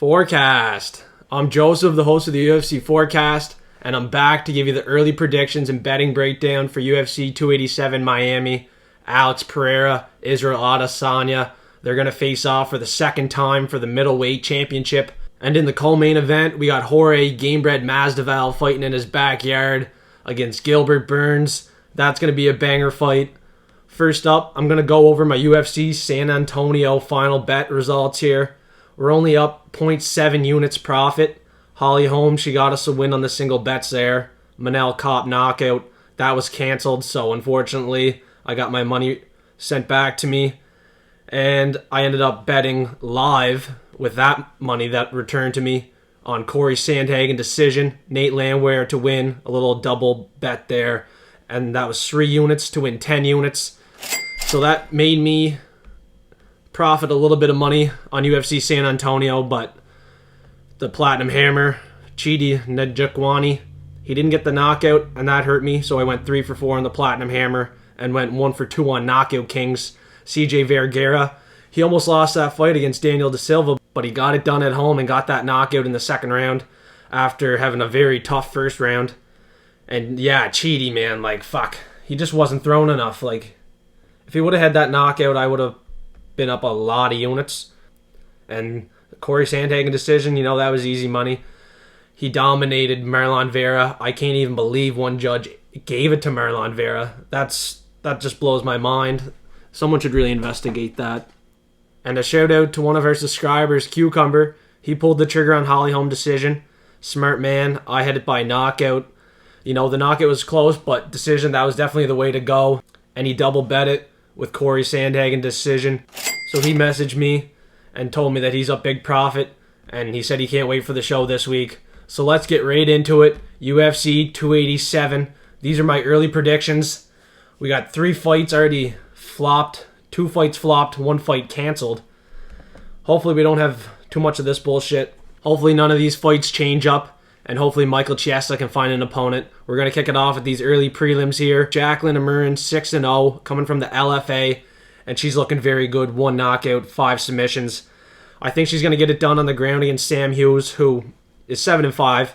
Forecast. I'm Joseph, the host of the UFC Forecast, and I'm back to give you the early predictions and betting breakdown for UFC 287 Miami. Alex Pereira, Israel Adesanya. They're going to face off for the second time for the middleweight championship. And in the co-main event, we got Jorge Gamebred Masvidal fighting in his backyard against Gilbert Burns. That's going to be a banger fight. First up, I'm going to go over my UFC San Antonio final bet results here. We're only up 0.7 units profit. Holly Holm, she got us a win on the single bets there. Manel Kopp knockout. That was canceled, so unfortunately, I got my money sent back to me. And I ended up betting live with that money that returned to me on Corey Sandhagen decision. Nate Landwehr to win. A little double bet there. And that was 3 units to win 10 units. So that made me profit a little bit of money on UFC San Antonio, but the Platinum Hammer, Chidi Njokuani, he didn't get the knockout, and that hurt me, so I went 3 for 4 on the Platinum Hammer and went 1 for 2 on Knockout Kings. CJ Vergara, he almost lost that fight against Daniel Da Silva, but he got it done at home and got that knockout in the second round after having a very tough first round. And yeah, Chidi, man, like, fuck. He just wasn't throwing enough. Like, if he would have had that knockout, I would have been up a lot of units. And Corey Sandhagen decision, that was easy money. He dominated Marlon Vera. I can't even believe one judge gave it to Marlon Vera. That just blows my mind. Someone should really investigate that. And a shout out to one of our subscribers, Cucumber. He pulled the trigger on Holly Holm decision. Smart man. I had it by knockout. The knockout was close, but decision, that was definitely the way to go. And he double bet it with Corey Sandhagen decision. So he messaged me and told me that he's up big profit, and he said he can't wait for the show this week. So let's get right into it. UFC 287. These are my early predictions. We got 3 fights already flopped, 2 fights flopped, 1 fight canceled. Hopefully we don't have too much of this bullshit. Hopefully none of these fights change up, and hopefully Michael Chiesa can find an opponent. We're going to kick it off with these early prelims here. Jaqueline Amurin, 6-0, coming from the LFA, and she's looking very good. 1 knockout, 5 submissions. I think she's going to get it done on the ground against Sam Hughes, who is 7-5.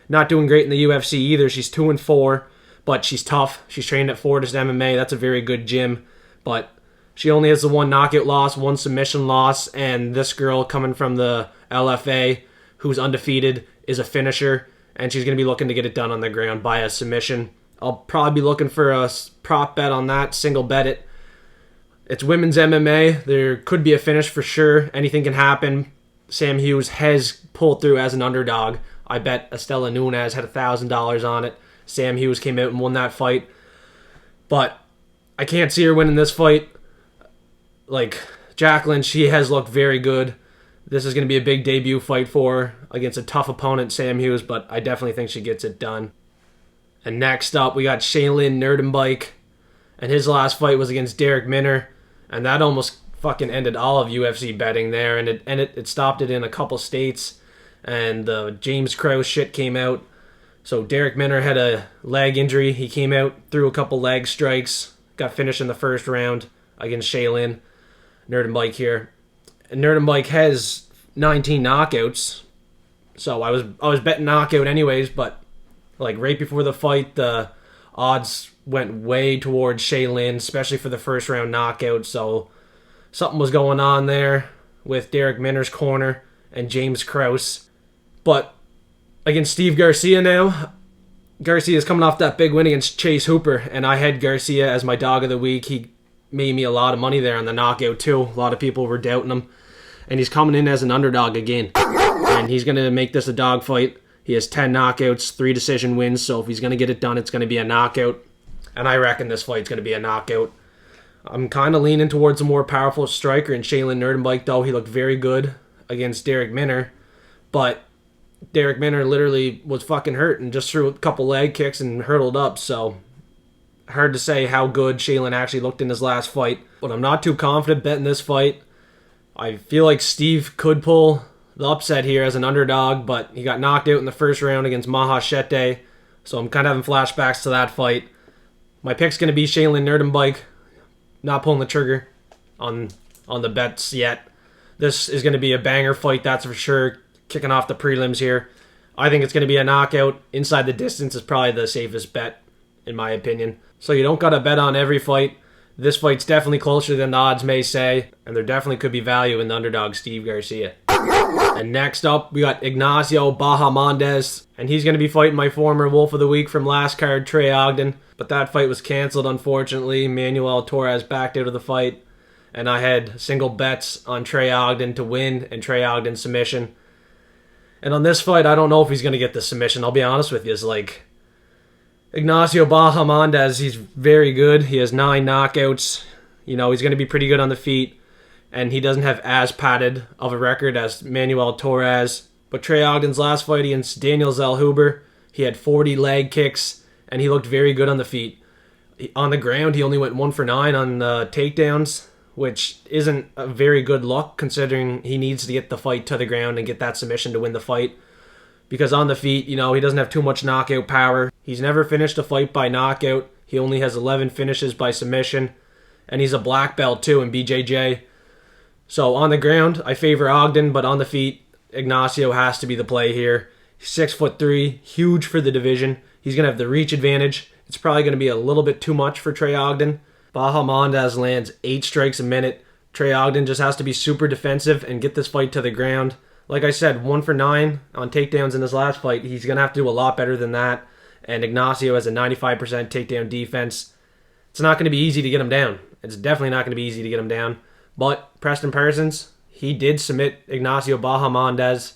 Not doing great in the UFC either. She's 2-4, but she's tough. She's trained at Fortis MMA. That's a very good gym, but she only has the 1 knockout loss, 1 submission loss, and this girl coming from the LFA, who's undefeated, is a finisher, and she's going to be looking to get it done on the ground by a submission. I'll probably be looking for a prop bet on that, single bet it. It's women's MMA. There could be a finish for sure. Anything can happen. Sam Hughes has pulled through as an underdog. I bet Estela Nunes had $1,000 on it. Sam Hughes came out and won that fight. But I can't see her winning this fight. Like, Jaqueline, she has looked very good. This is going to be a big debut fight for her against a tough opponent, Sam Hughes, but I definitely think she gets it done. And next up, we got Shayilan Nuerdanbieke, and his last fight was against Derek Minner, and that almost fucking ended all of UFC betting there, and it stopped it in a couple states, and the James Krause shit came out. So Derek Minner had a leg injury. He came out, threw a couple leg strikes, got finished in the first round against Shayilan Nuerdanbieke here. And Nuerdanbieke has 19 knockouts, so I was betting knockout anyways, but like right before the fight, the odds went way towards Shayilan, especially for the first round knockout, so something was going on there with Derek Minner's corner and James Krause. But against Steve Garcia now, Garcia is coming off that big win against Chase Hooper, and I had Garcia as my dog of the week. He made me a lot of money there on the knockout too. A lot of people were doubting him. And he's coming in as an underdog again. And he's going to make this a dog fight. He has 10 knockouts, 3 decision wins. So if he's going to get it done, it's going to be a knockout. And I reckon this fight's going to be a knockout. I'm kind of leaning towards a more powerful striker in Shayilan Nuerdanbieke, though. He looked very good against Derek Minner. But Derek Minner literally was fucking hurt and just threw a couple leg kicks and hurdled up. So hard to say how good Shayilan actually looked in his last fight. But I'm not too confident betting this fight. I feel like Steve could pull the upset here as an underdog, but he got knocked out in the first round against Meerschaert, so I'm kind of having flashbacks to that fight. My pick's going to be Shayilan Nuerdanbieke. Not pulling the trigger on the bets yet. This is going to be a banger fight, that's for sure. kicking off the prelims here. I think it's going to be a knockout. Inside the distance is probably the safest bet, in my opinion. So you don't got to bet on every fight. This fight's definitely closer than the odds may say, and there definitely could be value in the underdog Steve Garcia. And next up, we got Ignacio Bahamondes, and he's going to be fighting my former Wolf of the Week from last card, Trey Ogden. But that fight was canceled, unfortunately. Manuel Torres backed out of the fight, and I had single bets on Trey Ogden to win and Trey Ogden's submission. And on this fight, I don't know if he's going to get the submission. I'll be honest with you. It's like Ignacio Bahamondes, he's very good. He has 9 knockouts. You know, he's going to be pretty good on the feet. And he doesn't have as padded of a record as Manuel Torres. But Trey Ogden's last fight against Daniel Zellhuber, he had 40 leg kicks, and he looked very good on the feet. On the ground, he only went 1 for 9 on takedowns, which isn't a very good look considering he needs to get the fight to the ground and get that submission to win the fight. Because on the feet, you know, he doesn't have too much knockout power. He's never finished a fight by knockout. He only has 11 finishes by submission. And he's a black belt too in BJJ. So on the ground, I favor Ogden, but on the feet, Ignacio has to be the play here. He's 6'3", huge for the division. He's going to have the reach advantage. It's probably going to be a little bit too much for Trey Ogden. Bahamondes lands 8 strikes a minute. Trey Ogden just has to be super defensive and get this fight to the ground. Like I said, 1 for 9 on takedowns in his last fight. He's going to have to do a lot better than that. And Ignacio has a 95% takedown defense. It's not going to be easy to get him down. It's definitely not going to be easy to get him down. But Preston Parsons, he did submit Ignacio Bahamondes.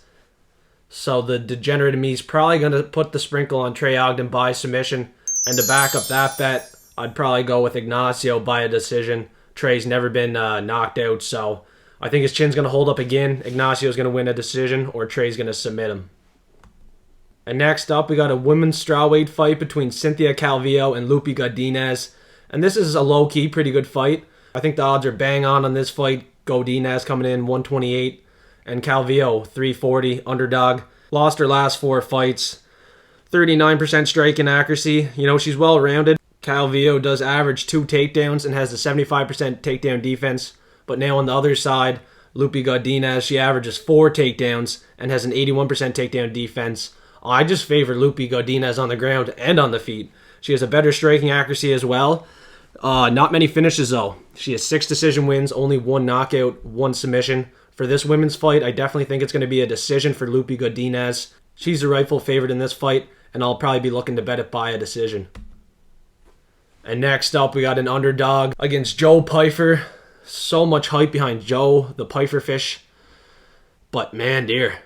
So the degenerate in me is probably going to put the sprinkle on Trey Ogden by submission. And to back up that bet, I'd probably go with Ignacio by a decision. Trey's never been knocked out, so I think his chin's going to hold up again. Ignacio's going to win a decision, or Trey's going to submit him. And next up, we got a women's strawweight fight between Cynthia Calvillo and Loopy Godinez. And this is a low-key, pretty good fight. I think the odds are bang on this fight. Godinez coming in 128 and Calvillo 340 underdog. Lost her last 4 fights. 39% striking accuracy. You know, she's well-rounded. Calvillo does average 2 takedowns and has a 75% takedown defense. But now on the other side, Loopy Godinez, she averages 4 takedowns and has an 81% takedown defense. I just favor Loopy Godinez on the ground and on the feet. She has a better striking accuracy as well. Not many finishes though. She has 6 decision wins, only 1 knockout, 1 submission. For this women's fight, I definitely think it's going to be a decision for Loopy Godinez. She's the rightful favorite in this fight, and I'll probably be looking to bet it by a decision. And next up, we got an underdog against Joe Pyfer. So much hype behind Joe, the Pyfer fish. But man, dear.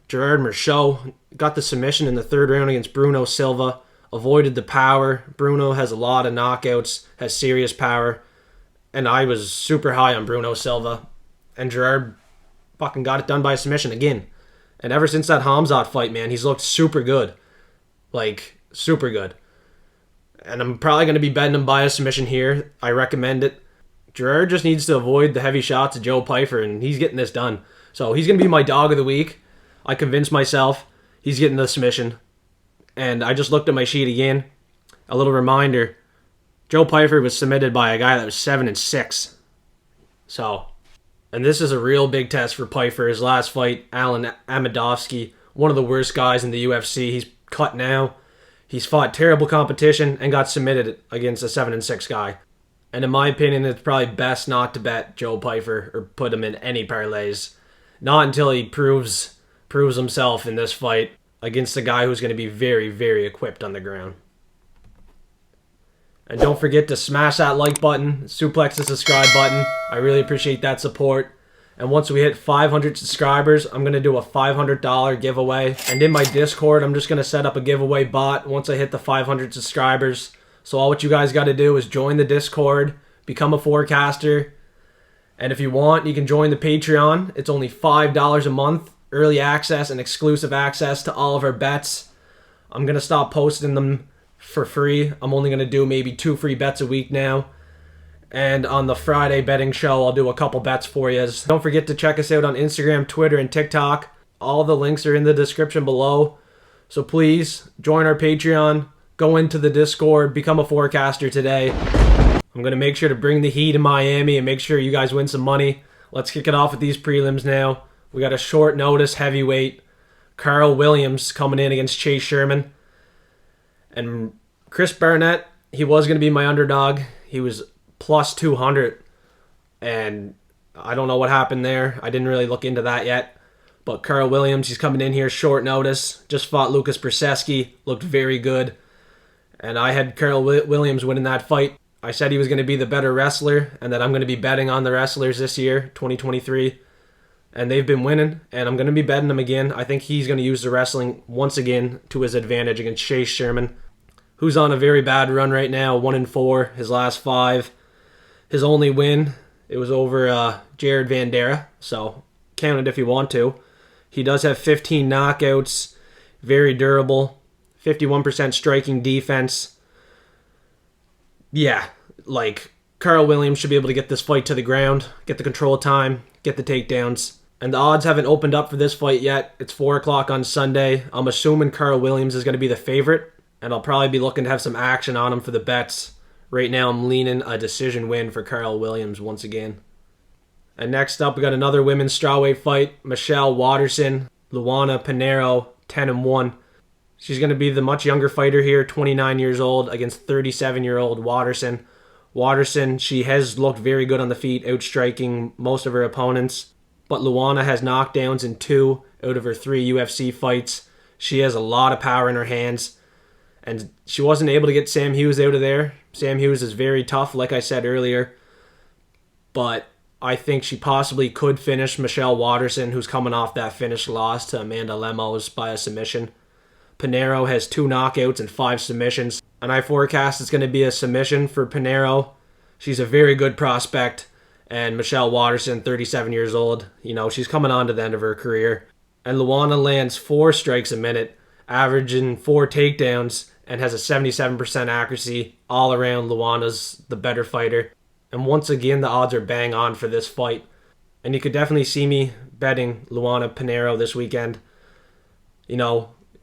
Gerard Meerschaert got the submission in the 3rd round against Bruno Silva. Avoided the power. Bruno has a lot of knockouts, has serious power. And I was super high on Bruno Silva. And Gerard fucking got it done by a submission again. And ever since that Hamzat fight, man, he's looked super good. Like, super good. And I'm probably going to be betting him by a submission here. I recommend it. Gerard just needs to avoid the heavy shots of Joe Pyfer, and he's getting this done. So he's going to be my dog of the week. I convinced myself he's getting the submission. And I just looked at my sheet again. A little reminder. Joe Pyfer was submitted by a guy that was 7-6. So, and this is a real big test for Pyfer. His last fight, Alan Amedovski, one of the worst guys in the UFC. He's cut now. He's fought terrible competition and got submitted against a 7-6 guy. And in my opinion, it's probably best not to bet Joe Pyfer or put him in any parlays. Not until he proves himself in this fight against a guy who's going to be very, very equipped on the ground. And don't forget to smash that like button, suplex the subscribe button. I really appreciate that support. And once we hit 500 subscribers, I'm going to do a $500 giveaway. And in my Discord, I'm just going to set up a giveaway bot once I hit the 500 subscribers. So all what you guys got to do is join the Discord, become a forecaster. And if you want, you can join the Patreon. It's only $5 a month. Early access and exclusive access to all of our bets. I'm going to stop posting them for free. I'm only going to do maybe 2 free bets a week now. And on the Friday betting show, I'll do a couple bets for you. Don't forget to check us out on Instagram, Twitter, and TikTok. All the links are in the description below. So please, join our Patreon. Go into the Discord. Become a forecaster today. I'm going to make sure to bring the heat in Miami and make sure you guys win some money. Let's kick it off with these prelims now. We got a short notice heavyweight Karl Williams coming in against Chase Sherman. And Chris Barnett, he was going to be my underdog. He was plus 200. And I don't know what happened there. I didn't really look into that yet. But Karl Williams, he's coming in here short notice. Just fought Lucas Brzeski. Looked very good. And I had Karl Williams winning that fight. I said he was going to be the better wrestler and that I'm going to be betting on the wrestlers this year, 2023. And they've been winning, and I'm going to be betting them again. I think he's going to use the wrestling once again to his advantage against Chase Sherman, who's on a very bad run right now, 1-4, his last 5. His only win, it was over Jared Vanderaa, so count it if you want to. He does have 15 knockouts, very durable, 51% striking defense. Yeah, like, Karl Williams should be able to get this fight to the ground, get the control time, get the takedowns. And the odds haven't opened up for this fight yet. It's 4 o'clock on Sunday. I'm assuming Karl Williams is going to be the favorite, and I'll probably be looking to have some action on him for the bets. Right now, I'm leaning a decision win for Karl Williams once again. And next up, we got another women's strawweight fight. Michelle Waterson, Luana Pinheiro, 10-1. She's going to be the much younger fighter here, 29 years old, against 37-year-old Waterson. Waterson, she has looked very good on the feet, outstriking most of her opponents. But Luana has knockdowns in 2 out of her 3 UFC fights. She has a lot of power in her hands. And she wasn't able to get Sam Hughes out of there. Sam Hughes is very tough, like I said earlier. But I think she possibly could finish Michelle Waterson, who's coming off that finished loss to Amanda Lemos by a submission. Pinheiro has 2 knockouts and 5 submissions. And I forecast it's going to be a submission for Pinheiro. She's a very good prospect. And Michelle Waterson, 37 years old, she's coming on to the end of her career. And Luana lands 4 strikes a minute, averaging 4 takedowns, and has a 77% accuracy. All around, Luana's the better fighter. And once again, the odds are bang on for this fight. And you could definitely see me betting Luana Pinheiro this weekend.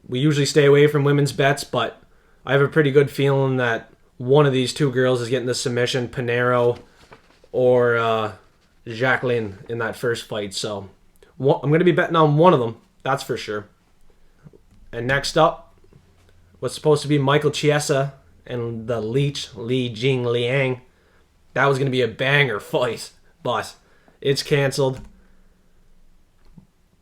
We usually stay away from women's bets, but I have a pretty good feeling that one of these 2 girls is getting the submission, Pinheiro or Jaqueline, in that first fight. So I'm going to be betting on one of them, that's for sure. And next up, what's supposed to be Michael Chiesa and the Leech, Li Jing Liang. That was going to be a banger fight, but it's canceled.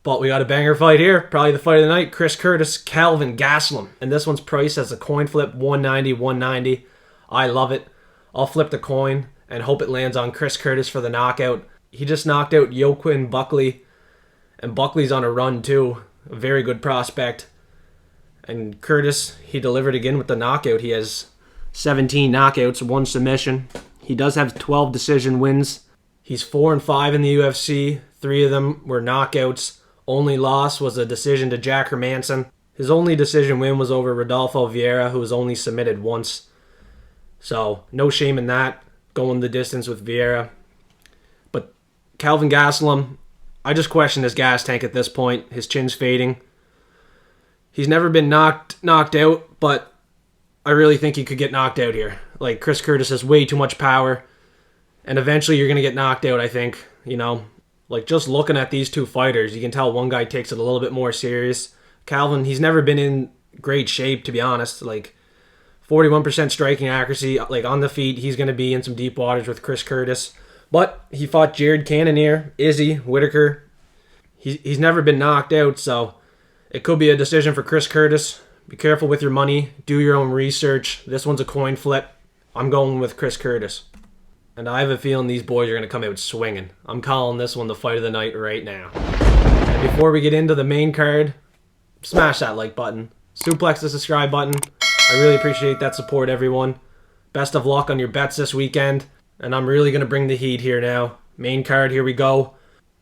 But we got a banger fight here. Probably the fight of the night. Chris Curtis, Kelvin Gastelum. And this one's priced as a coin flip, 190. I love it. I'll flip the coin and hope it lands on Chris Curtis for the knockout. He just knocked out Joaquin Buckley. And Buckley's on a run too. A very good prospect. And Curtis, he delivered again with the knockout. He has 17 knockouts, 1 submission. He does have 12 decision wins. He's 4-5 in the UFC. 3 of them were knockouts. Only loss was a decision to Jack Hermanson. His only decision win was over Rodolfo Vieira, who was only submitted once. So, no shame in that, going the distance with Vieira. But Kelvin Gastelum, I just question his gas tank at this point. His chin's fading. He's never been knocked out, but I really think he could get knocked out here. Like, Chris Curtis has way too much power, and eventually you're going to get knocked out, I think, Like, just looking at these 2 fighters, you can tell one guy takes it a little bit more serious. Kelvin, he's never been in great shape, to be honest. Like, 41% striking accuracy. Like, on the feet, he's going to be in some deep waters with Chris Curtis. But he fought Jared Cannonier, Izzy, Whitaker. He's never been knocked out, so it could be a decision for Chris Curtis. Be careful with your money. Do your own research. This one's a coin flip. I'm going with Chris Curtis. And I have a feeling these boys are going to come out swinging. I'm calling this one the fight of the night right now. And before we get into the main card, smash that like button. Suplex the subscribe button. I really appreciate that support, everyone. Best of luck on your bets this weekend. And I'm really going to bring the heat here now. Main card, here we go.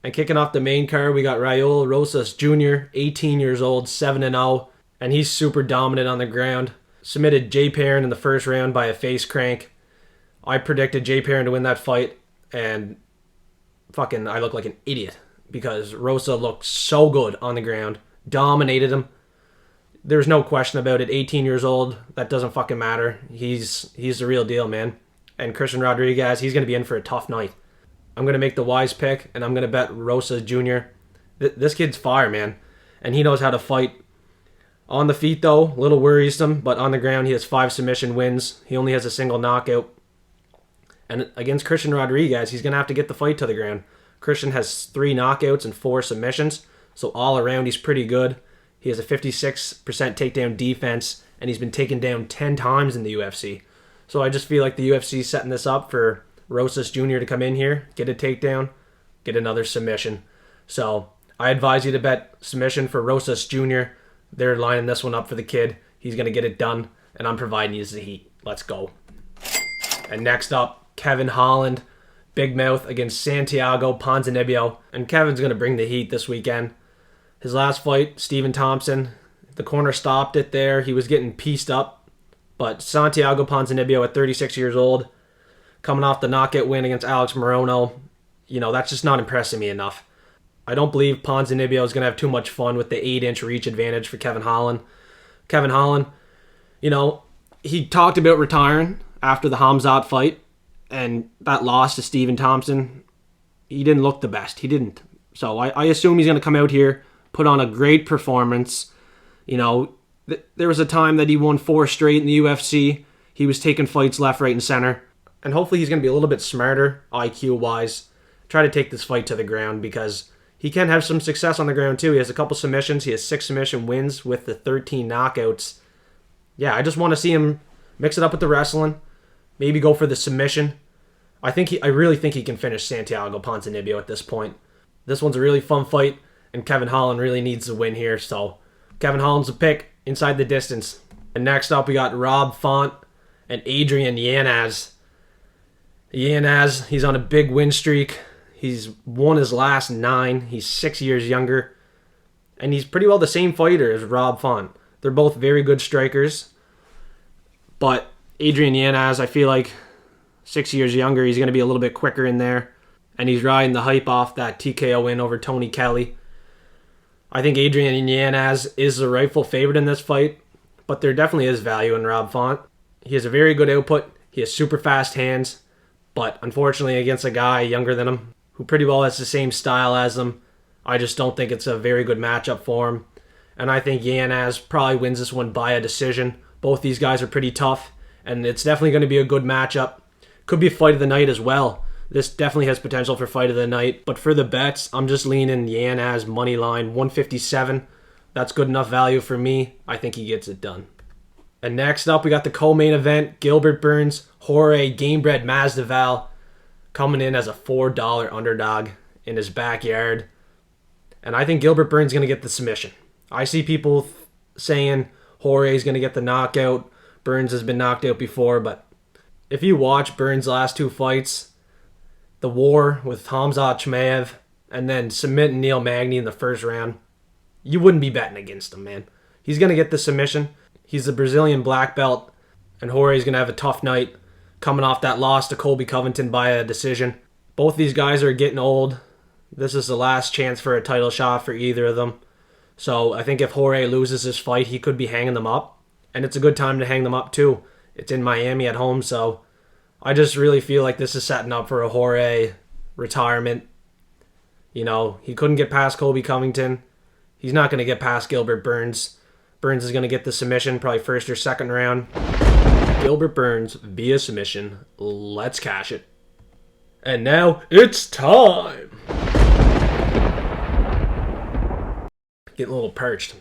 And kicking off the main card, we got Raul Rosas Jr., 18 years old, 7-0. And he's super dominant on the ground. Submitted Jay Perrin in the first round by a face crank. I predicted Jay Perrin to win that fight, and fucking I look like an idiot because Rosa looked so good on the ground, dominated him. There's no question about it. 18 years old, that doesn't fucking matter. He's the real deal, man. And Christian Rodriguez, he's going to be in for a tough night. I'm going to make the wise pick, and I'm going to bet Rosa Jr. This kid's fire, man. and he knows how to fight. On the feet, though, a little worrisome, but on the ground, he has 5 submission wins. He only has a single knockout. And against Christian Rodriguez, he's going to have to get the fight to the ground. Christian has 3 knockouts and 4 submissions, so all around he's pretty good. He has a 56% takedown defense, and he's been taken down 10 times in the UFC. So I just feel like the UFC is setting this up for Rosas Jr. to come in here, get a takedown, get another submission. So I advise you to bet submission for Rosas Jr. They're lining this one up for the kid. He's going to get it done, and I'm providing you the heat. Let's go. And next up, Kevin Holland, big mouth against Santiago Ponzinibbio. And Kevin's going to bring the heat this weekend. His last fight, Stephen Thompson, the corner stopped it there. He was getting pieced up. But Santiago Ponzinibbio at 36 years old, coming off the knockout win against Alex Morono, that's just not impressing me enough. I don't believe Ponzinibbio is going to have too much fun with the 8-inch reach advantage for Kevin Holland. Kevin Holland, he talked about retiring after the Hamzat fight, and that loss to Stephen Thompson, he didn't look the best. He didn't. So I assume he's going to come out here, put on a great performance. There was a time that he won 4 straight in the UFC. He was taking fights left, right, and center. And hopefully he's going to be a little bit smarter, IQ-wise. Try to take this fight to the ground because he can have some success on the ground too. He has a couple submissions. He has 6 submission wins with the 13 knockouts. Yeah, I just want to see him mix it up with the wrestling. Maybe go for the submission. I really think he can finish Santiago Ponzinibbio at this point. This one's a really fun fight, and Kevin Holland really needs to win here. So Kevin Holland's a pick inside the distance. And next up, we got Rob Font and Adrian Yanez. Yanez, he's on a big win streak. He's won his last 9. He's 6 years younger. And he's pretty well the same fighter as Rob Font. They're both very good strikers. But Adrian Yanez, I feel like 6 years younger, he's going to be a little bit quicker in there. And he's riding the hype off that TKO win over Tony Kelly. I think Adrian Yanez is the rightful favorite in this fight. But there definitely is value in Rob Font. He has a very good output. He has super fast hands. But unfortunately, against a guy younger than him, who pretty well has the same style as him, I just don't think it's a very good matchup for him. And I think Yanez probably wins this one by a decision. Both these guys are pretty tough, and it's definitely going to be a good matchup. Could be fight of the night as well. This definitely has potential for fight of the night. But for the bets, I'm just leaning Yanez money line 157. That's good enough value for me. I think he gets it done. And next up, we got the co-main event. Gilbert Burns, Jorge Gamebred Masvidal, coming in as a $4 underdog in his backyard. And I think Gilbert Burns is going to get the submission. I see people saying Jorge is going to get the knockout. Burns has been knocked out before, but if you watch Burns' last 2 fights, the war with Khamzat Chimaev and then submitting Neil Magny in the first round, you wouldn't be betting against him, man. He's going to get the submission. He's the Brazilian black belt, and Jorge's going to have a tough night coming off that loss to Colby Covington by a decision. Both these guys are getting old. This is the last chance for a title shot for either of them. So I think if Jorge loses this fight, he could be hanging them up. And it's a good time to hang them up too. It's in Miami at home, so I just really feel like this is setting up for a Jorge retirement. He couldn't get past Colby Covington. He's not going to get past Gilbert Burns. Burns is going to get the submission, probably first or second round. Gilbert Burns via submission. Let's cash it. And now it's time. Getting a little perched.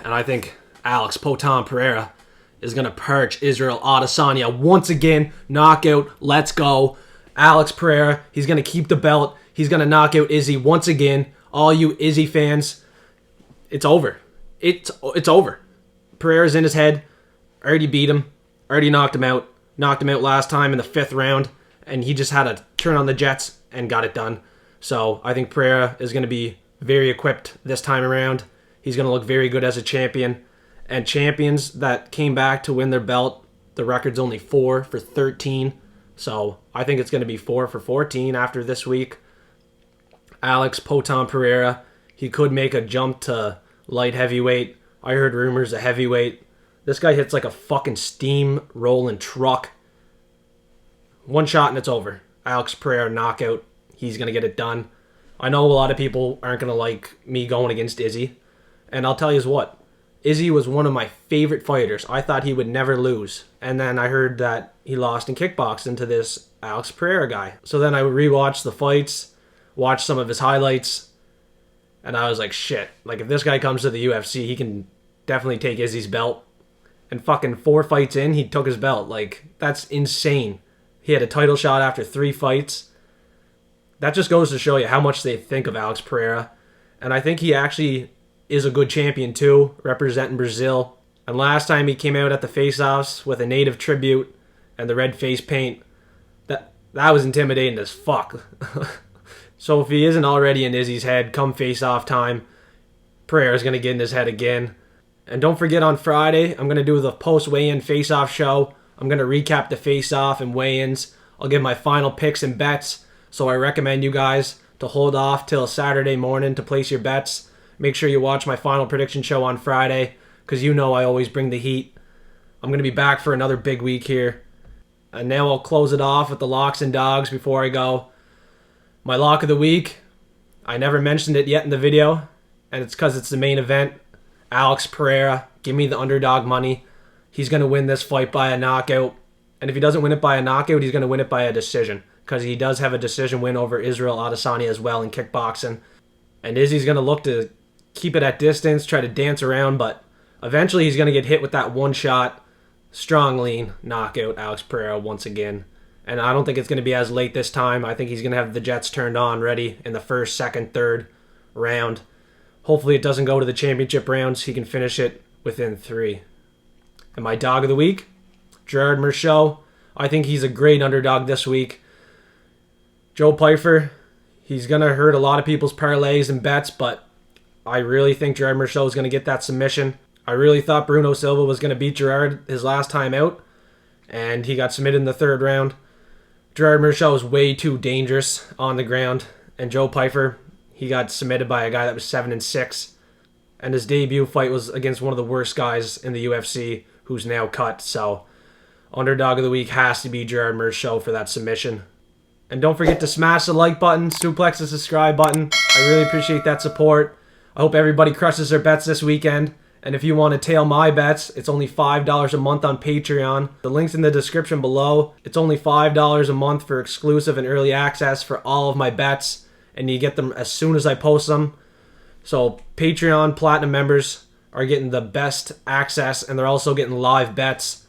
And I think Alex Potan Pereira is going to perch Israel Adesanya once again. Knockout. Let's go. Alex Pereira, he's going to keep the belt. He's going to knock out Izzy once again. All you Izzy fans, it's over. It's over. Pereira's in his head. Already beat him. Already knocked him out. Knocked him out last time in the 5th round. And he just had to turn on the jets and got it done. So I think Pereira is going to be very equipped this time around. He's going to look very good as a champion. And champions that came back to win their belt, the record's only 4 for 13. So I think it's going to be 4 for 14 after this week. Alex Potan Pereira, he could make a jump to light heavyweight. I heard rumors of heavyweight. This guy hits like a fucking steam rolling truck. One shot and it's over. Alex Pereira knockout. He's going to get it done. I know a lot of people aren't going to like me going against Izzy. And I'll tell you what, Izzy was one of my favorite fighters. I thought he would never lose. And then I heard that he lost in kickboxing to this Alex Pereira guy. So then I rewatched the fights, watched some of his highlights, and I was like, shit. Like, if this guy comes to the UFC, he can definitely take Izzy's belt. And fucking 4 fights in, he took his belt. Like, that's insane. He had a title shot after 3 fights. That just goes to show you how much they think of Alex Pereira. And I think he actually is a good champion too, representing Brazil. And last time he came out at the face-offs with a native tribute and the red face paint, that was intimidating as fuck. So if he isn't already in Izzy's head, come face-off time, Pereira's going to get in his head again. And don't forget, on Friday, I'm going to do the post-weigh-in face-off show. I'm going to recap the face-off and weigh-ins. I'll give my final picks and bets. So I recommend you guys to hold off till Saturday morning to place your bets. Make sure you watch my final prediction show on Friday, because you know I always bring the heat. I'm going to be back for another big week here. And now I'll close it off with the locks and dogs before I go. My lock of the week, I never mentioned it yet in the video, and it's because it's the main event. Alex Pereira, give me the underdog money. He's going to win this fight by a knockout. And if he doesn't win it by a knockout, he's going to win it by a decision, because he does have a decision win over Israel Adesanya as well in kickboxing. And Izzy's going to look to keep it at distance, try to dance around, but eventually he's going to get hit with that one shot, strong lean, knockout Alex Pereira once again. And I don't think it's going to be as late this time. I think he's going to have the jets turned on ready in the first, second, third round. Hopefully it doesn't go to the championship rounds. He can finish it within 3. And my dog of the week, Gerald Meerschaert. I think he's a great underdog this week. Joe Pyfer, he's going to hurt a lot of people's parlays and bets, but I really think Gerald Meerschaert is going to get that submission. I really thought Bruno Silva was going to beat Gerard his last time out, and he got submitted in the 3rd round. Gerald Meerschaert was way too dangerous on the ground, and Joe Pyfer, he got submitted by a guy that was 7-6, and his debut fight was against one of the worst guys in the UFC, who's now cut. So underdog of the week has to be Gerald Meerschaert for that submission. And don't forget to smash the like button, suplex the subscribe button. I really appreciate that support. I hope everybody crushes their bets this weekend. And if you want to tail my bets, it's only $5 a month on Patreon. The link's in the description below. It's only $5 a month for exclusive and early access for all of my bets. And you get them as soon as I post them. So Patreon Platinum members are getting the best access, and they're also getting live bets.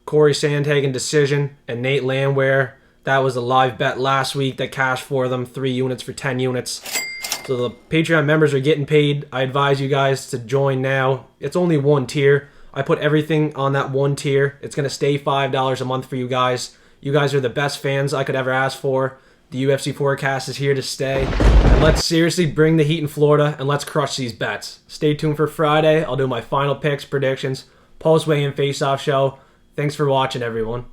Corey Sandhagen decision and Nate Landwehr. That was a live bet last week that cashed for them 3 units for 10 units. So the Patreon members are getting paid. I advise you guys to join now. It's only 1 tier. I put everything on that 1 tier. It's going to stay $5 a month for you guys. You guys are the best fans I could ever ask for. The UFC forecast is here to stay. And let's seriously bring the heat in Florida, and let's crush these bets. Stay tuned for Friday. I'll do my final picks, predictions, post-weigh-in face-off show. Thanks for watching, everyone.